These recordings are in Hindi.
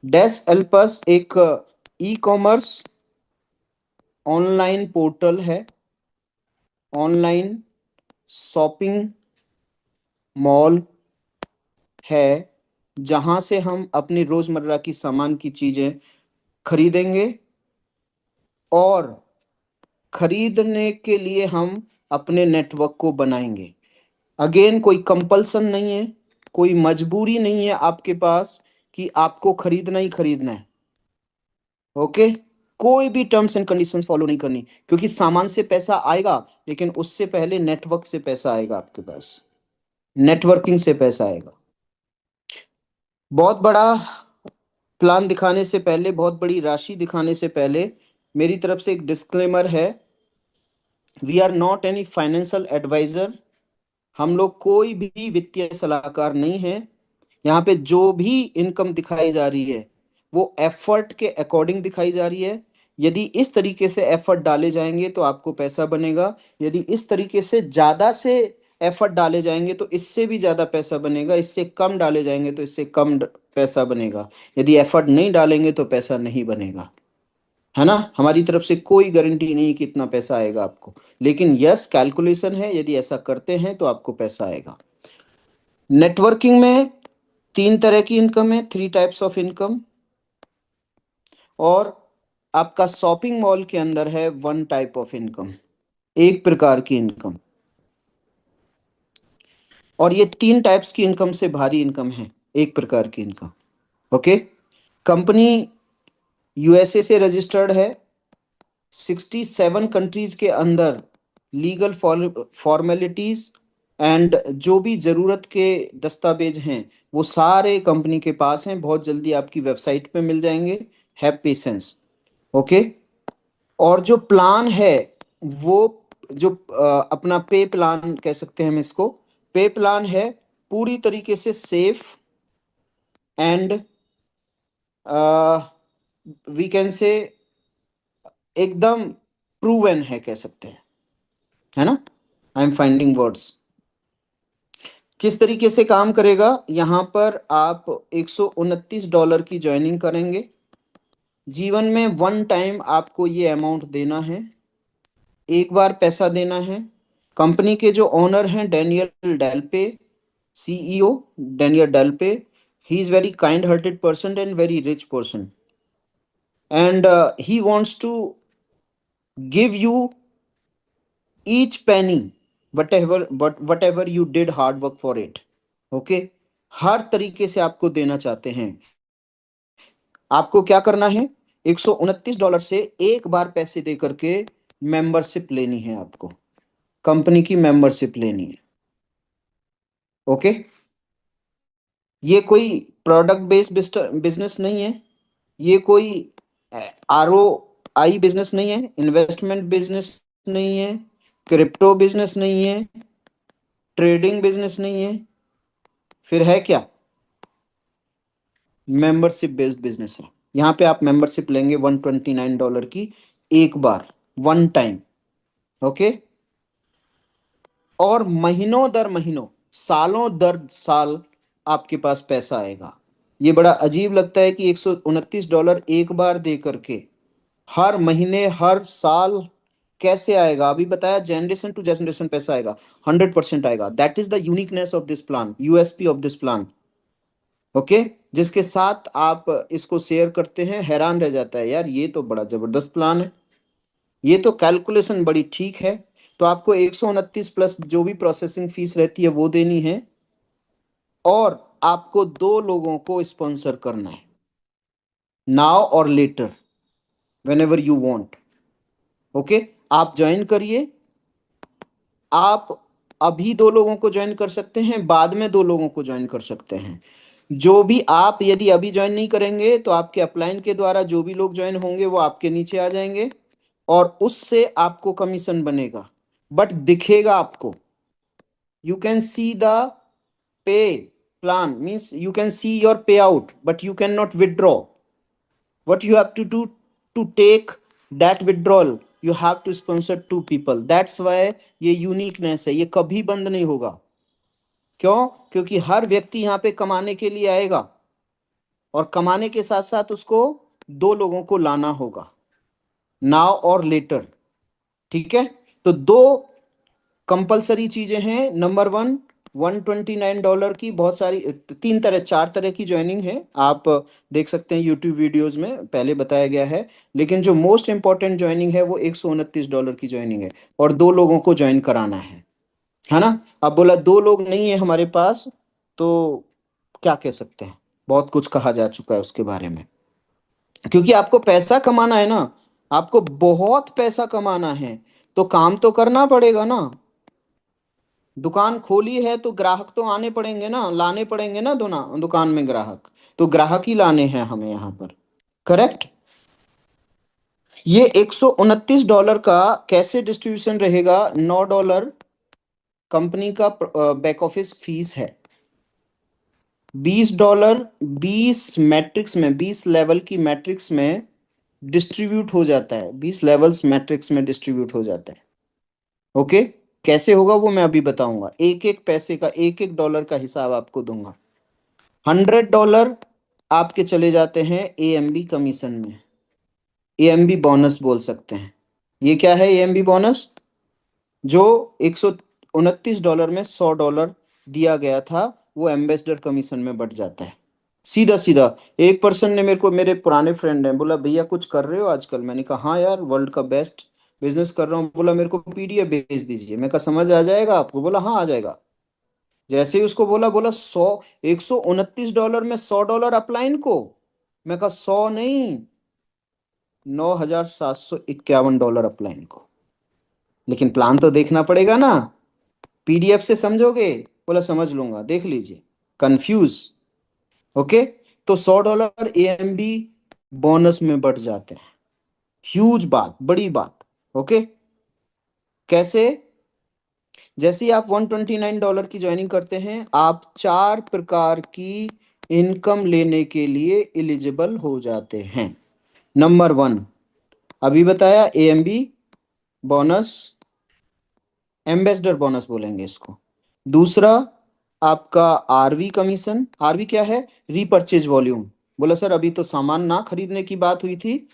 डैश एल्पस एक ई कॉमर्स ऑनलाइन पोर्टल है, ऑनलाइन शॉपिंग मॉल है, जहां से हम अपनी रोजमर्रा की सामान की चीजें खरीदेंगे और खरीदने के लिए हम अपने नेटवर्क को बनाएंगे। अगेन कोई कंपल्सन नहीं है, कोई मजबूरी नहीं है आपके पास कि आपको खरीदना ही खरीदना है। ओके, कोई भी टर्म्स एंड कंडीशंस फॉलो नहीं करनी, क्योंकि सामान से पैसा आएगा, लेकिन उससे पहले नेटवर्क से पैसा आएगा आपके पास, नेटवर्किंग से पैसा आएगा। बहुत बड़ा प्लान दिखाने से पहले, बहुत बड़ी राशि दिखाने से पहले मेरी तरफ से एक डिस्क्लेमर है। We are not any financial adviser. हम लोग कोई भी वित्तीय सलाहकार नहीं है। यहाँ पे जो भी इनकम दिखाई जा रही है वो एफर्ट के अकॉर्डिंग दिखाई जा रही है। यदि इस तरीके से एफर्ट डाले जाएंगे तो आपको पैसा बनेगा, यदि इस तरीके से एफर्ट डाले जाएंगे तो इससे भी ज्यादा पैसा बनेगा, इससे कम डाले जाएंगे तो इससे पैसा बनेगा। यदि एफर्ट नहीं डालेंगे तो पैसा नहीं बनेगा, है ना। हमारी तरफ से कोई गारंटी नहीं कि इतना पैसा आएगा आपको, लेकिन यस कैलकुलेशन है, यदि ऐसा करते हैं तो आपको पैसा आएगा। नेटवर्किंग में तीन तरह की इनकम है, थ्री टाइप्स ऑफ इनकम। और आपका शॉपिंग मॉल के अंदर है वन टाइप ऑफ इनकम, एक प्रकार की इनकम। और ये तीन टाइप्स की इनकम से भारी इनकम है एक प्रकार की इनकम। ओके, कंपनी यूएसए से रजिस्टर्ड है, 67 कंट्रीज के अंदर लीगल फॉर्मेलिटीज एंड जो भी ज़रूरत के दस्तावेज हैं वो सारे कंपनी के पास हैं, बहुत जल्दी आपकी वेबसाइट पे मिल जाएंगे। Have patience. ओके, और जो प्लान है वो जो अपना पे प्लान कह सकते हैं हम इसको, पे प्लान है पूरी तरीके से safe and we can say एकदम प्रूवन है कह सकते हैं, है ना। I am finding words. किस तरीके से काम करेगा, यहाँ पर आप $129 की ज्वाइनिंग करेंगे। जीवन में वन टाइम आपको ये अमाउंट देना है, एक बार पैसा देना है। कंपनी के जो ओनर हैं Daniel Delpe, CEO Daniel Delpe, he is very kind hearted person and very rich person, and he wants to give you each penny, whatever you did hard work for it. Okay, हर तरीके से आपको देना चाहते हैं। आपको क्या करना है, $129 से एक बार पैसे दे करके मेंबरशिप लेनी है, आपको कंपनी की मेंबरशिप लेनी है। ओके, ये कोई प्रोडक्ट बेस्ड बिजनेस नहीं है, ये कोई ROI बिजनेस नहीं है, इन्वेस्टमेंट बिजनेस नहीं है, क्रिप्टो बिजनेस नहीं है, ट्रेडिंग बिजनेस नहीं है, फिर है क्या, मेंबरशिप बेस्ड बिजनेस है। यहाँ पे आप मेंबरशिप लेंगे $129 की, एक बार, वन टाइम। ओके, और महीनों दर महीनों, सालों दर साल आपके पास पैसा आएगा। ये बड़ा अजीब लगता है कि $129 एक बार दे करके हर महीने हर साल कैसे आएगा। अभी बताया जनरेशन टू जनरेशन पैसा आएगा, 100% आएगा। That is the uniqueness of this plan, USP of this plan. Okay, जिसके साथ आप इसको शेयर करते हैं हैरान रह जाता है, यार ये तो बड़ा जबरदस्त प्लान है, ये तो कैलकुलेशन बड़ी ठीक है। तो आपको 129 प्लस जो भी प्रोसेसिंग फीस रहती है वो देनी है, और आपको दो लोगों को स्पॉन्सर करना है, नाउ और later, whenever you want. Okay, आप ज्वाइन करिए। आप अभी दो लोगों को ज्वाइन कर सकते हैं, बाद में दो लोगों को ज्वाइन कर सकते हैं। जो भी आप यदि अभी ज्वाइन नहीं करेंगे तो आपके अपलाइन के द्वारा जो भी लोग ज्वाइन होंगे वो आपके नीचे आ जाएंगे, और उससे आपको कमीशन बनेगा, बट दिखेगा आपको। You can see the pay plan, means you can see your पे out, but you can not withdraw. what you have to do to take that withdrawal, you have to sponsor two people. That's why ये यूनिकनेस है, ये कभी बंद नहीं होगा। क्यों, क्योंकि हर व्यक्ति यहाँ पे कमाने के लिए आएगा। और कमाने के साथ साथ उसको दो लोगों को लाना होगा, नाउ और लेटर। ठीक है, तो दो कंपलसरी चीजें हैं। नंबर वन, $129 की बहुत सारी, तीन तरह चार तरह की ज्वाइनिंग है, आप देख सकते हैं यूट्यूब वीडियोस में पहले बताया गया है। लेकिन जो मोस्ट इंपॉर्टेंट ज्वाइनिंग है वो $129 की ज्वाइनिंग है, और दो लोगों को ज्वाइन कराना है ना। अब बोला दो लोग नहीं है हमारे पास, तो क्या कह सकते हैं, बहुत कुछ कहा जा चुका है उसके बारे में। क्योंकि आपको पैसा कमाना है ना, आपको बहुत पैसा कमाना है, तो काम तो करना पड़ेगा ना। दुकान खोली है तो ग्राहक तो आने पड़ेंगे ना, लाने पड़ेंगे ना दुकान में ग्राहक, तो ग्राहक ही लाने हैं हमें यहाँ पर। करेक्ट। ये $129 का कैसे डिस्ट्रीब्यूशन रहेगा? $9 कंपनी का बैक ऑफिस फीस है। $20 20 मैट्रिक्स में, 20 लेवल की मैट्रिक्स में डिस्ट्रीब्यूट हो जाता है, 20 लेवल्स मैट्रिक्स में डिस्ट्रीब्यूट हो जाता है। ओके, कैसे होगा वो मैं अभी बताऊंगा, एक एक पैसे का, एक एक डॉलर का हिसाब आपको दूंगा। $100 आपके चले जाते हैं AMB कमीशन में, AMB बोनस बोल सकते हैं। ये क्या है AMB बोनस? जो $129 में $100 दिया गया था, वो एम्बेसडर कमीशन में बढ़ जाता है, सीधा सीधा। एक पर्सन ने मेरे को, मेरे पुराने फ्रेंड हैं, बोला भैया कुछ कर रहे हो आजकल? मैंने कहा हाँ यार, वर्ल्ड का बेस्ट बिजनेस कर रहा हूँ। बोला मेरे को PDF भेज दीजिए। मैं कहा समझ आ जाएगा आपको? बोला हाँ आ जाएगा। जैसे ही उसको बोला, बोला 129 डॉलर में $100 अपलाइन को। मैं कहा 100 नहीं, $9,751 अपलाइन को। लेकिन प्लान तो देखना पड़ेगा ना, PDF से समझोगे? बोला समझ लूंगा, देख लीजिए। कंफ्यूज। ओके, तो $100 AMB बोनस में बढ़ जाते हैं। ह्यूज बात, बड़ी बात। ओके, कैसे? जैसे ही आप $129 की ज्वाइनिंग करते हैं, आप चार प्रकार की इनकम लेने के लिए एलिजिबल हो जाते हैं। नंबर वन, अभी बताया, AMB बोनस, एम्बेसडर बोनस बोलेंगे इसको। दूसरा, आपका RV कमीशन। RV क्या है? Repurchase volume. बोला सर अभी तो सामान ना खरीदने की बात हुई थी,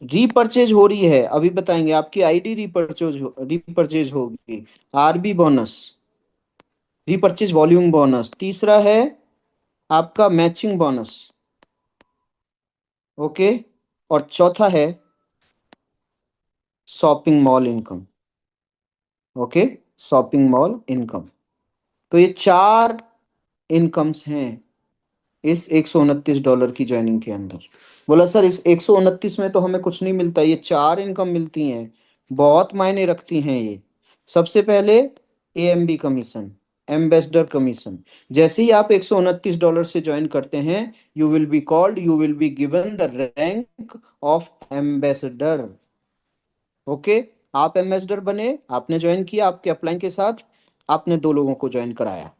रीपर्चेज हो रही है, अभी बताएंगे। आपकी ID रीपर्चेज होगी। RB bonus, repurchase volume bonus. तीसरा है आपका मैचिंग बोनस। ओके, और चौथा है shopping mall income. Okay, shopping mall income. तो ये चार इनकम्स हैं इस $129 की ज्वाइनिंग के अंदर। बोला सर इस 129 में तो हमें कुछ नहीं मिलता, ये चार इनकम मिलती हैं, बहुत मायने रखती हैं ये। सबसे पहले AMB कमीशन, एम्बेसडर कमीशन। जैसे ही आप $129 से ज्वाइन करते हैं, you will be given the rank of ambassador. Okay, आप एम्बेसडर बने, आपने ज्वाइन किया, आपके अपलाइन के साथ आपने दो लोगों को ज्वाइन कराया।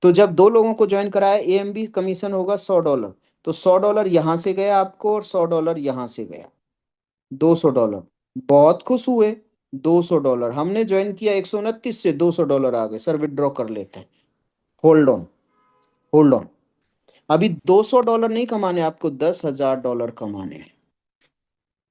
तो जब दो लोगों को ज्वाइन कराया, AMB कमीशन होगा $100। तो $100 यहां से गया आपको, और $100 यहां से गया, $200। बहुत खुश हुए। $200 हमने ज्वाइन किया, 129 से $200 आ गए। सर विड्रॉ कर लेते हैं। Hold on, hold on. अभी $200 नहीं कमाने, आपको $10,000 कमाने हैं।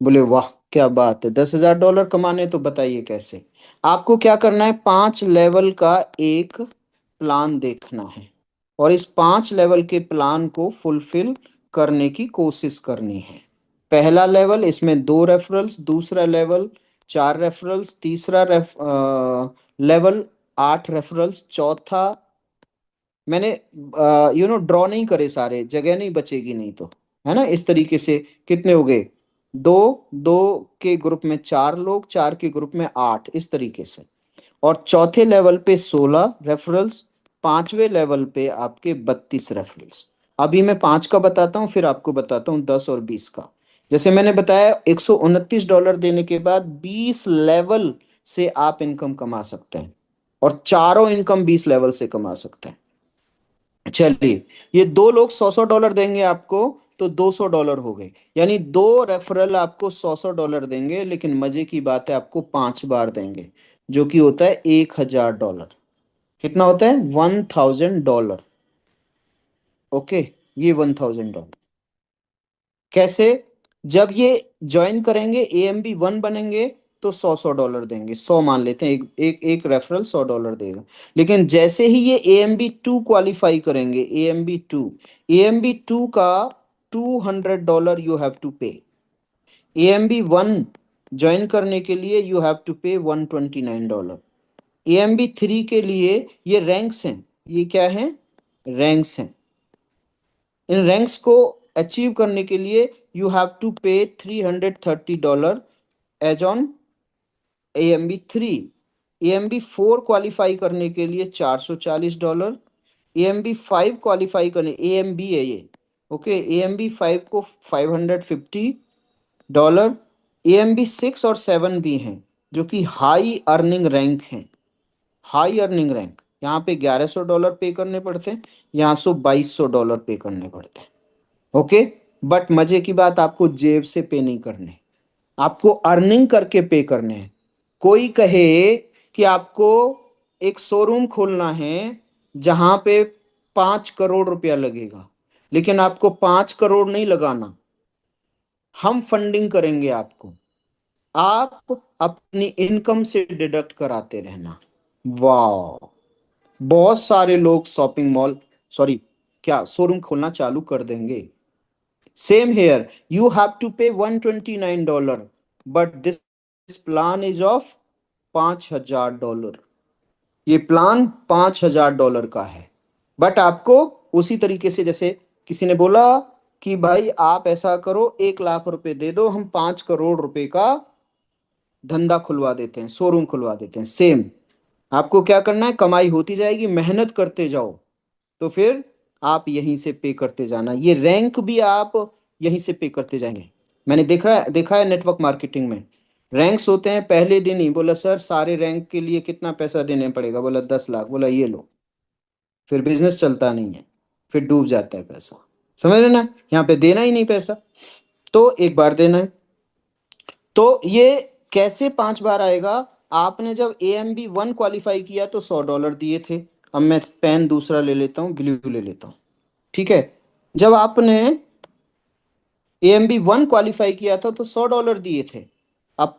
बोले वाह क्या बात है, $10,000 कमाने, तो बताइए कैसे? आपको क्या करना है, 5 लेवल का एक प्लान देखना है, और इस 5 लेवल के प्लान को फुलफिल करने की कोशिश करनी है। पहला लेवल, इसमें 2 रेफरल्स। दूसरा लेवल, 4 रेफरल्स। तीसरा लेवल, 8 रेफरल्स। चौथा, मैंने ड्रॉ नहीं करे सारे, जगह नहीं बचेगी नहीं तो, है ना। इस तरीके से कितने हो गए? दो, दो के ग्रुप में 4 लोग, चार के ग्रुप में 8, इस तरीके से। और चौथे लेवल पे 16 रेफरल्स। पांचवे लेवल पे आपके 32 रेफरल्स। अभी मैं 5 का बताता हूँ, फिर आपको बताता हूँ 10 और 20 का। जैसे मैंने बताया, $129 देने के बाद 20 लेवल से आप इनकम कमा सकते हैं, और चारों इनकम 20 लेवल से कमा सकते हैं। चलिए, ये दो लोग $100 देंगे आपको, तो $200 हो गए। यानी दो रेफरल आपको $100 देंगे, लेकिन मजे की बात है आपको 5 बार देंगे, जो कि होता है $1,000। कितना होता है? $1,000। ओके, ये $1000। कैसे? जब ये ज्वाइन करेंगे, AMB 1 बनेंगे, तो $100 देंगे, 100 मान लेते हैं, एक एक एक रेफरल $100 देगा। लेकिन जैसे ही ये AMB 2 क्वालिफाई करेंगे, AMB 2 का $200 यू हैव टू पे। AMB 1 ज्वाइन करने के लिए you have to pay $129। AMB 3 के लिए, ये रैंक्स हैं, ये क्या है, रैंक्स हैं। इन रैंक्स को अचीव करने के लिए you have to pay $330 as on AMB 3। AMB 4 qualify करने के लिए $440। AMB 5 क्वालिफाई करने, AMB है ये, ओके, AMB 5 को $550। AMB 6 और 7 भी हैं, जो कि हाई अर्निंग रैंक हैं। हाई अर्निंग रैंक, यहाँ पे $1100 पे करने पड़ते हैं, यहाँ से $2200 पे करने पड़ते हैं। ओके, बट मजे की बात, आपको जेब से पे नहीं करने, आपको अर्निंग करके पे करने हैं। कोई कहे कि आपको एक शोरूम खोलना है जहां पे 5 करोड़ रुपया लगेगा, लेकिन आपको 5 करोड़ नहीं लगाना, हम फंडिंग करेंगे आपको, आप अपनी इनकम से डिडक्ट कराते रहना। वाह, बहुत सारे लोग शॉपिंग मॉल, सॉरी, क्या, शोरूम खोलना चालू कर देंगे। Same here, you have to pay $129, but this plan is of $5000। ये प्लान $5000 का है। बट आपको उसी तरीके से, जैसे किसी ने बोला कि भाई आप ऐसा करो, 1 लाख रुपए दे दो, हम 5 करोड़ रुपए का धंधा खुलवा देते हैं, शोरूम खुलवा देते हैं। सेम, आपको क्या करना है, कमाई होती जाएगी, मेहनत करते जाओ, तो फिर आप यहीं से पे करते जाना, ये रैंक भी आप यहीं से पे करते जाएंगे। मैंने देखा है नेटवर्क मार्केटिंग में रैंक्स होते हैं, पहले दिन ही बोला सर सारे रैंक के लिए कितना पैसा देने पड़ेगा, बोला 10 लाख, बोला ये लो, फिर बिजनेस चलता नहीं है, फिर डूब जाता है पैसा। समझ रहे ना, यहाँ पे देना ही नहीं पैसा, तो एक बार देना है। तो ये कैसे 5 बार आएगा? आपने जब AMB 1 क्वालिफाई किया तो $100 दिए थे। अब मैं पेन दूसरा ले लेता हूँ, ब्लू ले लेता हूँ, ठीक है। जब आपने AMB 1 क्वालिफाई किया था तो $100 दिए थे। अब